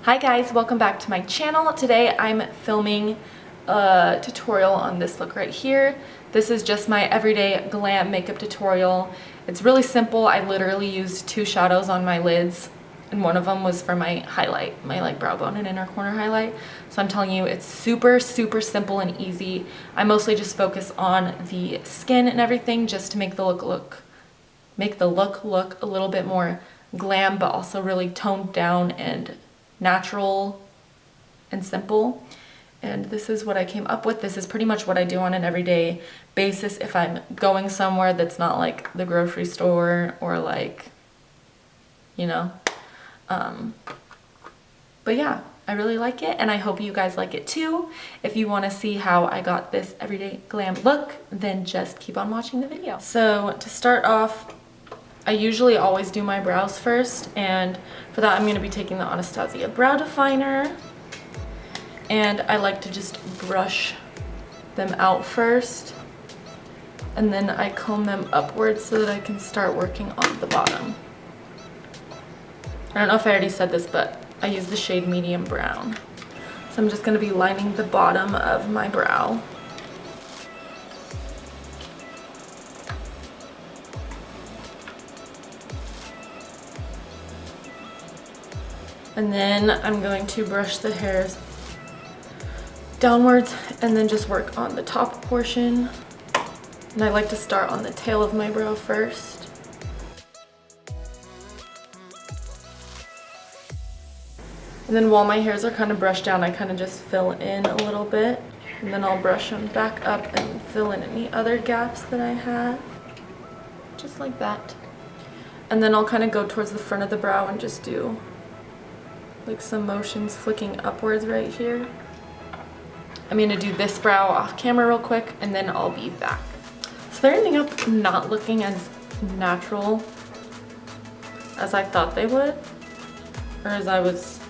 Hi guys, welcome back to my channel. Today I'm filming a tutorial on this look right here. This is just my everyday glam makeup tutorial. It's really simple. I literally used two shadows on my lids and one of them was for my highlight, my like brow bone and inner corner highlight. So I'm telling you, it's super simple and easy. I mostly just focus on the skin and everything just to make the look look a little bit more glam, but also really toned down and natural and simple. And this is what I came up with. This is pretty much what I do on an everyday basis if I'm going somewhere that's not like the grocery store or like, you know. But yeah, I really like it and I hope you guys like it too. If you want to see how I got this everyday glam look, then just keep on watching the video. So to start off, I usually always do my brows first, and for that I'm going to be taking the Anastasia brow definer, and I like to just brush them out first and then I comb them upwards so that I can start working on the bottom. I don't know if I already said this, but I use the shade medium brown. So I'm just going to be lining the bottom of my brow. And then I'm going to brush the hairs downwards and then just work on the top portion. And I like to start on the tail of my brow first. And then while my hairs are kind of brushed down, I kind of just fill in a little bit. And then I'll brush them back up and fill in any other gaps that I have. Just like that. And then I'll kind of go towards the front of the brow and just do like some motions flicking upwards right here. I'm gonna do this brow off camera real quick and then I'll be back. So they're ending up not looking as natural as I thought they would, or as I was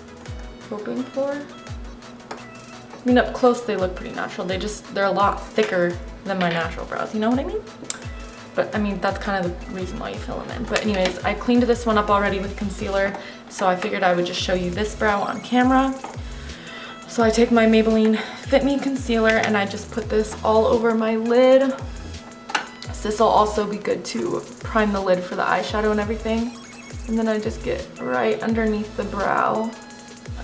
hoping for. I mean, up close they look pretty natural. They're a lot thicker than my natural brows, you know what I mean? But I mean, that's kind of the reason why you fill them in. But anyways, I cleaned this one up already with concealer, so I figured I would just show you this brow on camera. So I take my Maybelline FitMe concealer and I just put this all over my lid. So this will also be good to prime the lid for the eyeshadow and everything. And then I just get right underneath the brow.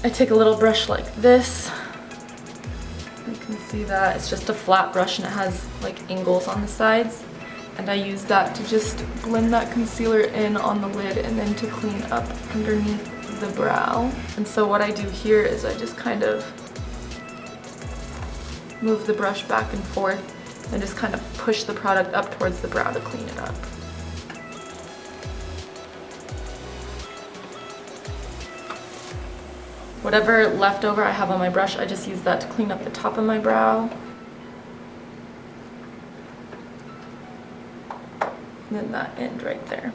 I take a little brush like this. You can see that it's just a flat brush and it has like angles on the sides. And I use that to just blend that concealer in on the lid and then to clean up underneath the brow. And so what I do here is I just kind of move the brush back and forth and just kind of push the product up towards the brow to clean it up. Whatever leftover I have on my brush, I just use that to clean up the top of my brow. And then that end right there.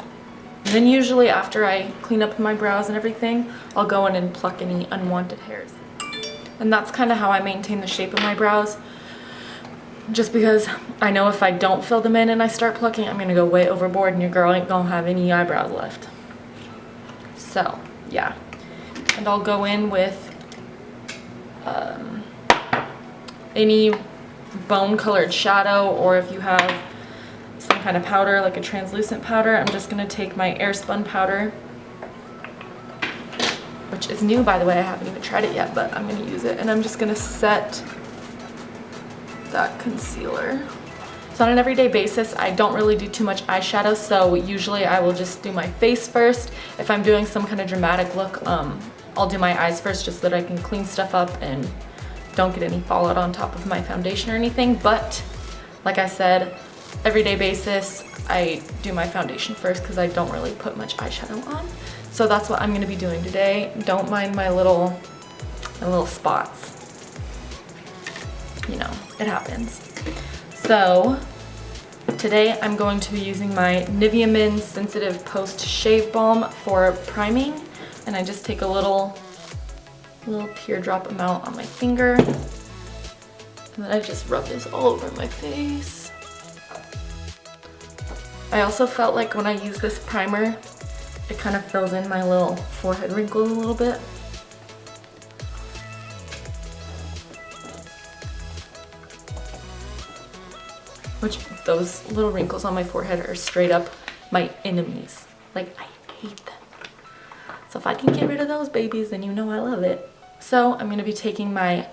And then usually after I clean up my brows and everything, I'll go in and pluck any unwanted hairs. And that's kind of how I maintain the shape of my brows. Just because I know if I don't fill them in and I start plucking, I'm gonna go way overboard and your girl ain't gonna have any eyebrows left. So, yeah. And I'll go in with any bone colored shadow, or if you have some kind of powder, like a translucent powder, I'm just gonna take my Airspun powder, which is new by the way, I haven't even tried it yet, but I'm gonna use it, and I'm just gonna set that concealer. So on an everyday basis, I don't really do too much eyeshadow, so usually I will just do my face first. If I'm doing some kind of dramatic look, I'll do my eyes first just so that I can clean stuff up and don't get any fallout on top of my foundation or anything. But like I said, everyday basis, I do my foundation first because I don't really put much eyeshadow on. So that's what I'm going to be doing today. Don't mind my little spots. You know, it happens. So today I'm going to be using my Nivea Men Sensitive Post Shave Balm for priming. And I just take a little teardrop amount on my finger. And then I just rub this all over my face. I also felt like when I use this primer, it kind of fills in my little forehead wrinkles a little bit. which those little wrinkles on my forehead are straight up my enemies. Like, I hate them. So if I can get rid of those babies, then you know I love it. So I'm going to be taking my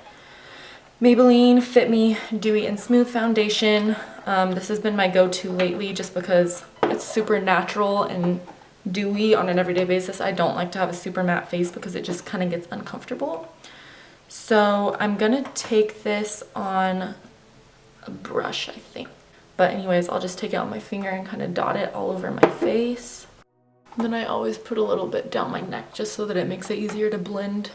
Maybelline FitMe Dewy and Smooth Foundation. This has been my go-to lately just because it's super natural and dewy on an everyday basis. I don't like to have a super matte face because it just kind of gets uncomfortable. So I'm going to take this on a brush, I think. But anyways, I'll just take it on my finger and kind of dot it all over my face. Then I always put a little bit down my neck just so that it makes it easier to blend.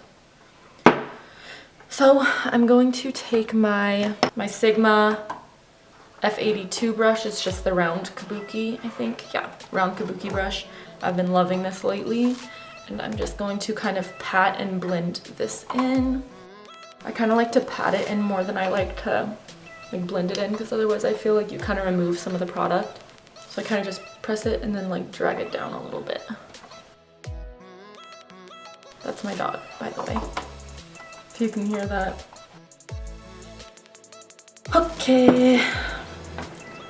So I'm going to take my Sigma F82 brush. It's just the round kabuki, I think. Yeah, round kabuki brush. I've been loving this lately. And I'm just going to kind of pat and blend this in. I kind of like to pat it in more than I like to like blend it in, because otherwise I feel like you kind of remove some of the product. So I kind of just press it and then like drag it down a little bit. That's my dog, by the way, if you can hear that. Okay,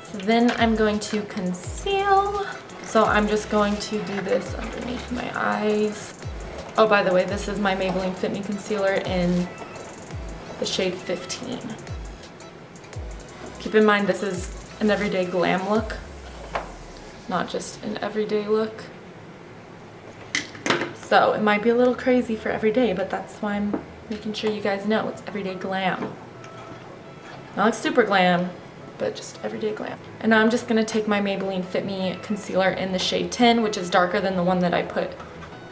so then I'm going to conceal. So I'm just going to do this underneath my eyes. Oh, by the way, this is my Maybelline Fit Me Concealer in the shade 15. Keep in mind this is an everyday glam look, not just an everyday look. So it might be a little crazy for every day, but that's why I'm making sure you guys know it's everyday glam. Not like super glam, but just everyday glam. And now I'm just gonna take my Maybelline Fit Me concealer in the shade 10, which is darker than the one that I put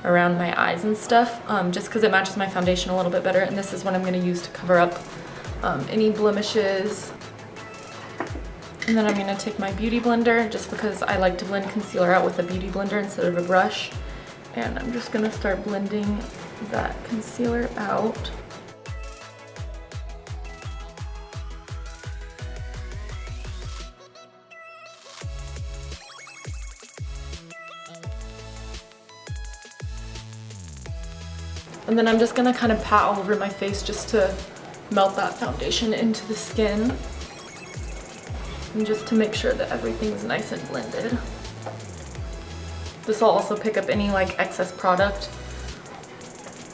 around my eyes and stuff, just because it matches my foundation a little bit better. And this is what I'm gonna use to cover up any blemishes. And then I'm gonna take my beauty blender, just because I like to blend concealer out with a beauty blender instead of a brush. And I'm just gonna start blending that concealer out. And then I'm just gonna kind of pat all over my face just to melt that foundation into the skin. And just to make sure that everything's nice and blended. This will also pick up any like excess product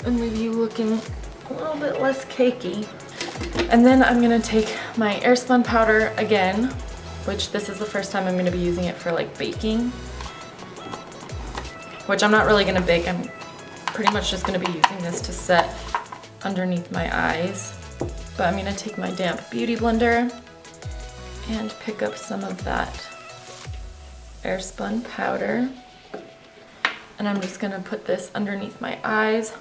and leave you looking a little bit less cakey. And then I'm gonna take my Airspun powder again, which this is the first time I'm gonna be using it for like baking. Which I'm not really gonna bake, I'm pretty much just gonna be using this to set underneath my eyes. But I'm gonna take my damp beauty blender and pick up some of that Airspun powder. And I'm just gonna put this underneath my eyes.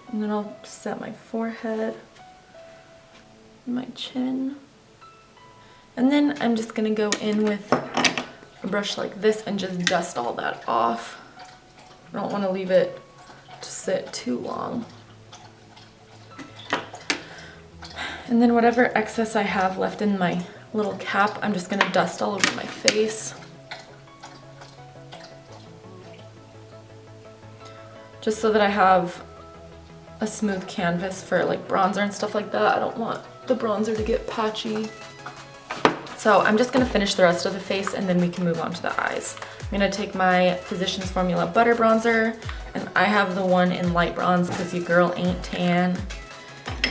And then I'll set my forehead, my chin. And then I'm just gonna go in with a brush like this and just dust all that off. I don't wanna leave it to sit too long. And then whatever excess I have left in my little cap, I'm just gonna dust all over my face. Just so that I have a smooth canvas for like bronzer and stuff like that. I don't want the bronzer to get patchy. So I'm just gonna finish the rest of the face and then we can move on to the eyes. I'm gonna take my Physicians Formula Butter Bronzer, and I have the one in light bronze because your girl ain't tan.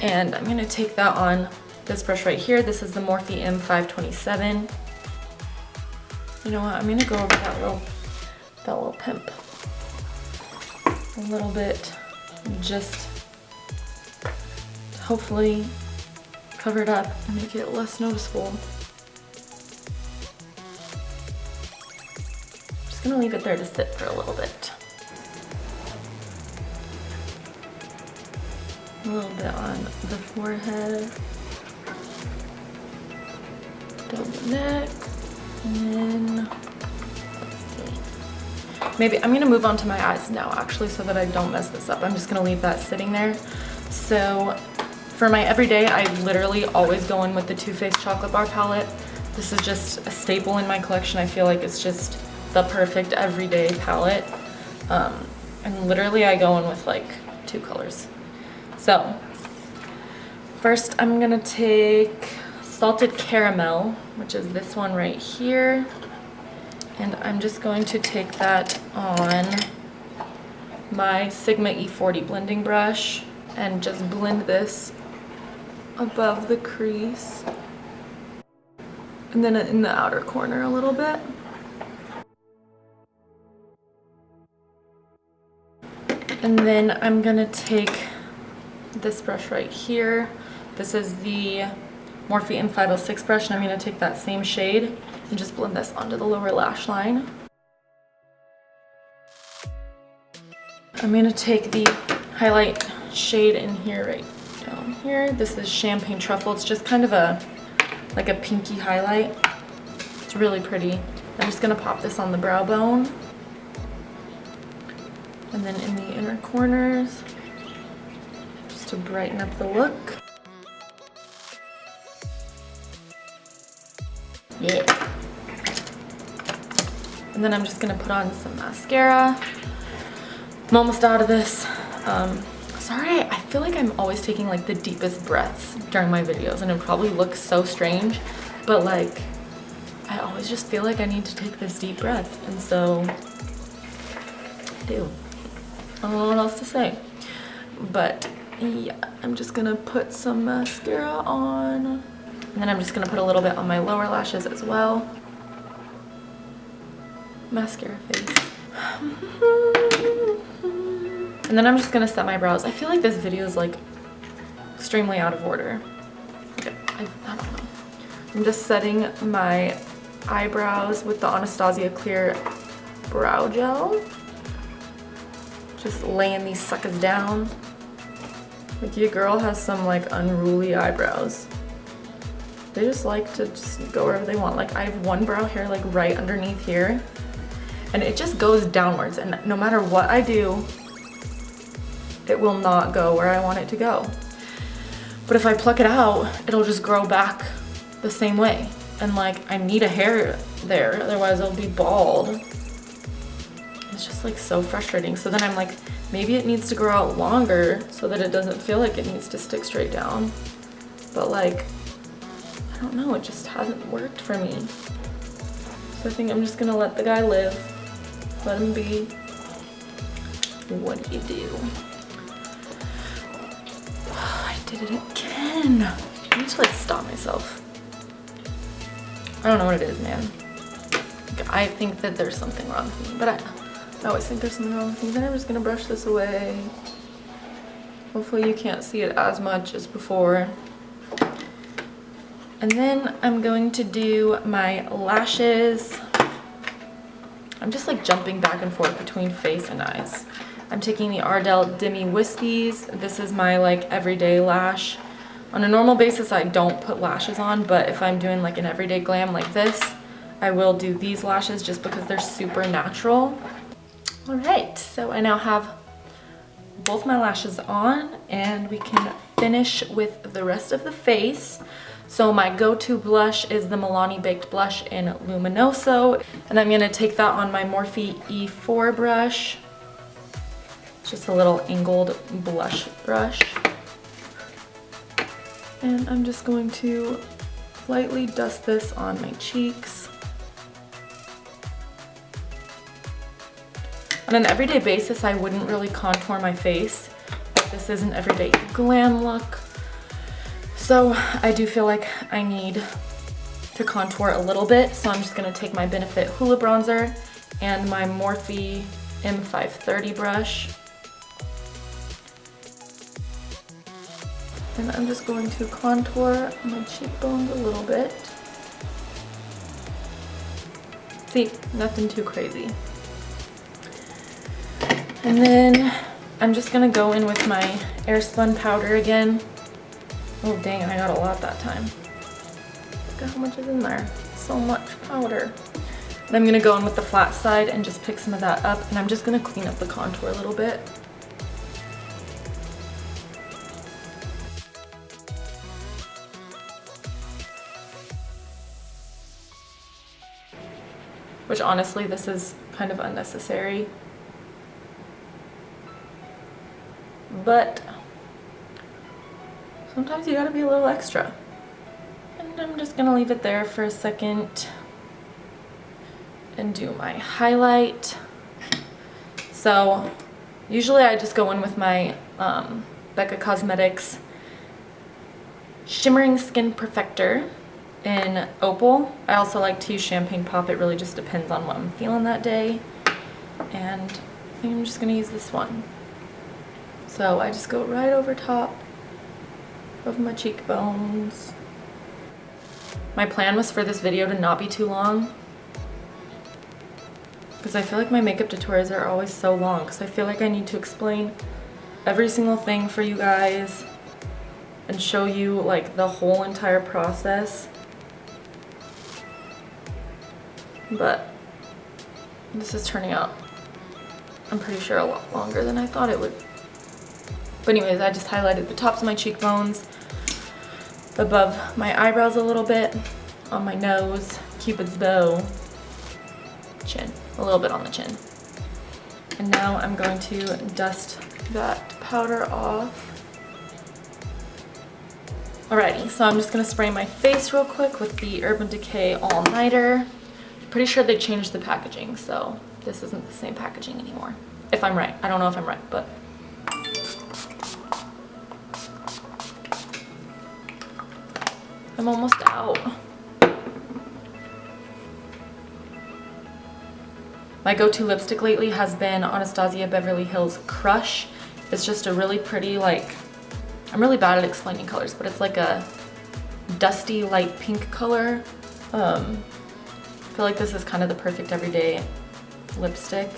And I'm gonna take that on this brush right here. This is the Morphe M527. You know what, I'm gonna go over that little pimp a little bit, just to hopefully cover it up and make it less noticeable. Just gonna leave it there to sit for a little bit. A little bit on the forehead, down the neck, and then, let's see. Maybe I'm gonna move on to my eyes now actually so that I don't mess this up. I'm just gonna leave that sitting there. So for my everyday, I literally always go in with the Too Faced Chocolate Bar palette. This is just a staple in my collection. I feel like it's just the perfect everyday palette. And literally I go in with like 2 colors. So First, I'm gonna take Salted Caramel, which is this one right here. And I'm just going to take that on my Sigma E40 blending brush and just blend this above the crease. And then in the outer corner a little bit. And then I'm gonna take this brush right here. This is the Morphe M506 brush, and I'm gonna take that same shade and just blend this onto the lower lash line. I'm gonna take the highlight shade in here, right down here. This is Champagne Truffle. It's just kind of like a pinky highlight. It's really pretty. I'm just gonna pop this on the brow bone. And then in the inner corners, just to brighten up the look. Yeah. And then I'm just gonna put on some mascara. I'm almost out of this. Sorry, I feel like I'm always taking like the deepest breaths during my videos, and it probably looks so strange, but like, I always just feel like I need to take this deep breath, and so I do. I don't know what else to say. But yeah, I'm just gonna put some mascara on. And then I'm just gonna put a little bit on my lower lashes as well. Mascara face. And then I'm just gonna set my brows. I feel like this video is like extremely out of order. Okay, I don't know. I'm just setting my eyebrows with the Anastasia Clear Brow Gel. Just laying these suckers down. Like, your girl has some like unruly eyebrows. They just like to just go wherever they want. Like, I have one brow hair like right underneath here, and it just goes downwards, and no matter what I do, it will not go where I want it to go. But if I pluck it out, it'll just grow back the same way. And like, I need a hair there, otherwise I'll be bald. It's just like so frustrating. So then I'm like, maybe it needs to grow out longer so that it doesn't feel like it needs to stick straight down. But like, I don't know, it just hasn't worked for me. So I think I'm just gonna let the guy live. Let him be. What do you do? I did it again. I need to like stop myself. I don't know what it is, man. I think that there's something wrong with me, but I always think there's something wrong with me. Then I'm just gonna brush this away. Hopefully you can't see it as much as before. And then I'm going to do my lashes. I'm just like jumping back and forth between face and eyes. I'm taking the Ardell Demi Wispies. This is my like everyday lash. On a normal basis, I don't put lashes on, but if I'm doing like an everyday glam like this, I will do these lashes just because they're super natural. All right, so I now have both my lashes on, and we can finish with the rest of the face. So my go-to blush is the Milani Baked Blush in Luminoso, and I'm gonna take that on my Morphe E4 brush. Just a little angled blush brush. And I'm just going to lightly dust this on my cheeks. On an everyday basis, I wouldn't really contour my face, but this is an everyday glam look. So I do feel like I need to contour a little bit, so I'm just gonna take my Benefit Hoola bronzer and my Morphe M530 brush. And I'm just going to contour my cheekbones a little bit. See, nothing too crazy. And then I'm just gonna go in with my Airspun powder again. Oh dang it, I got a lot that time. Look at how much is in there. So much powder. And I'm gonna go in with the flat side and just pick some of that up, and I'm just gonna clean up the contour a little bit. Which honestly, this is kind of unnecessary. Sometimes you gotta be a little extra. And I'm just gonna leave it there for a second and do my highlight. So usually I just go in with my Becca Cosmetics Shimmering Skin Perfector in Opal. I also like to use Champagne Pop. It really just depends on what I'm feeling that day. And I think I'm just gonna use this one. So I just go right over top of my cheekbones. My plan was for this video to not be too long, because I feel like my makeup tutorials are always so long, because I feel like I need to explain every single thing for you guys and show you like the whole entire process. But this is turning out, I'm pretty sure, a lot longer than I thought it would. But anyways, I just highlighted the tops of my cheekbones, above my eyebrows a little bit, on my nose, Cupid's bow, chin, a little bit on the chin. And now I'm going to dust that powder off. Alrighty, so I'm just gonna spray my face real quick with the Urban Decay All Nighter. Pretty sure they changed the packaging, so this isn't the same packaging anymore. If I'm right, I don't know if I'm right, but. I'm almost out. My go-to lipstick lately has been Anastasia Beverly Hills Crush. It's just a really pretty, like, I'm really bad at explaining colors, but it's like a dusty light pink color. I feel like this is kind of the perfect everyday lipstick.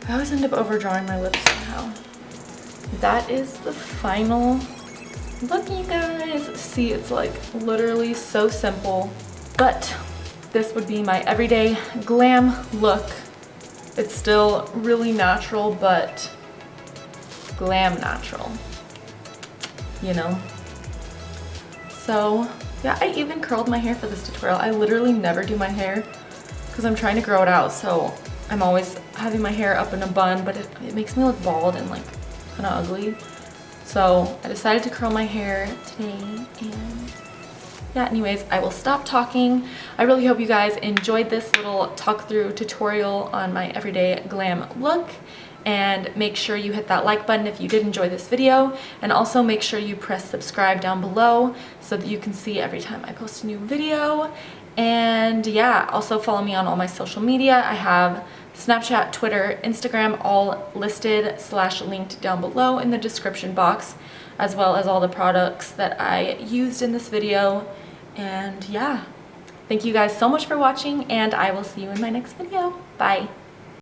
I always end up overdrawing my lips somehow. That is the final look, you guys. See, it's like literally so simple, but this would be my everyday glam look. It's still really natural, but glam natural, you know? So yeah, I even curled my hair for this tutorial. I literally never do my hair because I'm trying to grow it out, so I'm always having my hair up in a bun, but it makes me look bald and like kind of ugly. So I decided to curl my hair today, and yeah, anyways, I will stop talking. I really hope you guys enjoyed this little talk through tutorial on my everyday glam look, and make sure you hit that like button if you did enjoy this video, and also make sure you press subscribe down below so that you can see every time I post a new video. And yeah, also follow me on all my social media. I have Snapchat, Twitter, Instagram, all listed / linked down below in the description box, as well as all the products that I used in this video. And yeah, thank you guys so much for watching, and I will see you in my next video. Bye.